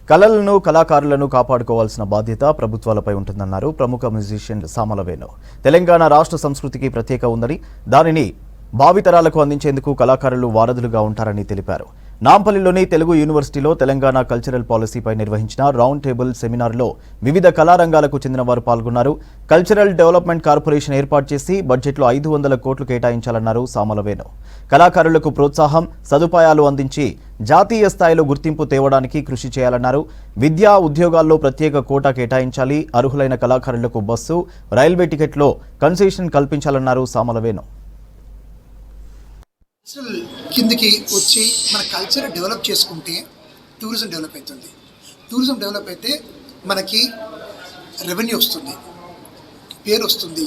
కళలను కళాకారులను కాపాడుకోవాల్సిన బాధ్యత ప్రభుత్వాలపై ఉంటుందన్నారు ప్రముఖ మ్యూజిషియన్ సామల వేణు. తెలంగాణ రాష్ట్ర సంస్కృతికి ప్రత్యేక ఉందని, దానిని భావితరాలకు అందించేందుకు కళాకారులు వారధులుగా ఉంటారని తెలిపారు. నాంపల్లిలోని తెలుగు యూనివర్సిటీలో తెలంగాణ కల్చరల్ పాలసీపై నిర్వహించిన రౌండ్ టేబుల్ సెమినార్లో వివిధ కళారంగాలకు చెందిన వారు పాల్గొన్నారు. కల్చరల్ డెవలప్మెంట్ కార్పొరేషన్ ఏర్పాటు చేసి బడ్జెట్లో 500 కోట్లు కేటాయించాలన్నారు సామల వేణు. కళాకారులకు ప్రోత్సాహం, సదుపాయాలు అందించి జాతీయ స్థాయిలో గుర్తింపు తేవడానికి కృషి చేయాలన్నారు. విద్యా, ఉద్యోగాల్లో ప్రత్యేక కోటా కేటాయించాలి. అర్హులైన కళాకారులకు బస్సు, రైల్వే టికెట్లో కన్సెషన్ కల్పించాలన్నారు సామల వేణు. అసలు కిందికి వచ్చి మన కల్చర్ డెవలప్ చేసుకుంటే టూరిజం డెవలప్ అవుతుంది. టూరిజం డెవలప్ అయితే మనకి రెవెన్యూ వస్తుంది, పేరు వస్తుంది,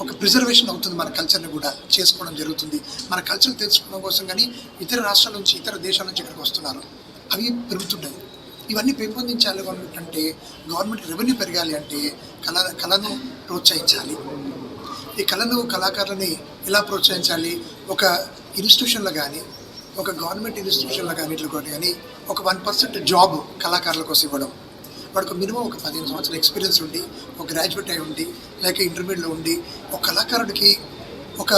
ఒక ప్రిజర్వేషన్ అవుతుంది. మన కల్చర్ని కూడా చేసుకోవడం జరుగుతుంది. మన కల్చర్ తెలుసుకోవడం కోసం కానీ ఇతర రాష్ట్రాల నుంచి, ఇతర దేశాల నుంచి ఇక్కడికి వస్తున్నారు. అవి పెరుగుతున్నాయి. ఇవన్నీ పెంపొందించాలి అంటే గవర్నమెంట్ రెవెన్యూ పెరగాలి అంటే కళను ప్రోత్సహించాలి. ఈ కళను, కళాకారులని ఎలా ప్రోత్సహించాలి? ఒక ఇన్స్టిట్యూషన్లో కానీ, ఒక గవర్నమెంట్ ఇన్స్టిట్యూషన్లో కానీ, ఇట్లా కానీ ఒక 1% జాబ్ కళాకారుల కోసం ఇవ్వడం. వాడికి మినిమం ఒక 15 సంవత్సరాల ఎక్స్పీరియన్స్ ఉండి, ఒక గ్రాడ్యుయేట్ అయి ఉండి, లేక ఇంటర్మీడియట్లో ఉండి, ఒక కళాకారుడికి ఒక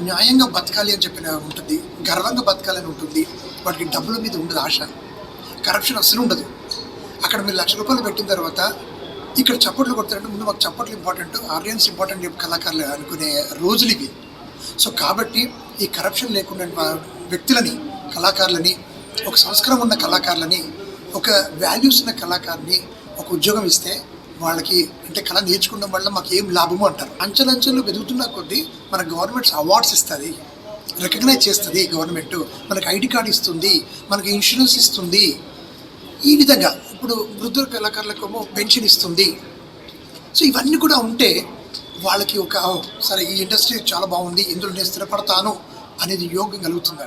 న్యాయంగా బతకాలి అని చెప్పిన ఉంటుంది, గర్వంగా బతకాలని ఉంటుంది. వాడికి డబ్బుల మీద ఉండదు ఆశ, కరప్షన్ అసలు ఉండదు. అక్కడ మీరు ₹1,00,000 పెట్టిన తర్వాత ఇక్కడ చప్పట్లు కొడతారంటే ముందు మాకు చప్పట్లు ఇంపార్టెంట్, ఆడియన్స్ ఇంపార్టెంట్ చెప్పి కళాకారులు అనుకునే రోజులు ఇవి. సో కాబట్టి ఈ కరప్షన్ లేకుండా వ్యక్తులని, కళాకారులని, ఒక సంస్కారం ఉన్న కళాకారులని, ఒక వాల్యూస్ ఉన్న కళాకారుని ఒక ఉద్యోగం ఇస్తే వాళ్ళకి అంటే కళ నేర్చుకోవడం వల్ల మాకు ఏం లాభము అంటారు. అంచెలంచెలు వెతుకుతున్న కొద్దీ మన గవర్నమెంట్స్ అవార్డ్స్ ఇస్తుంది, రికగ్నైజ్ చేస్తుంది. గవర్నమెంట్ మనకి ఐడి కార్డు ఇస్తుంది, మనకి ఇన్సూరెన్స్ ఇస్తుంది. ఈ విధంగా ఇప్పుడు వృద్ధుల కళాకారులకు పెన్షన్ ఇస్తుంది. సో ఇవన్నీ కూడా ఉంటే వాళ్ళకి ఒక సరే ఈ ఇండస్ట్రీ చాలా బాగుంది, ఇందులో నేను స్థిరపడతాను అనేది యోగం కలుగుతుంది.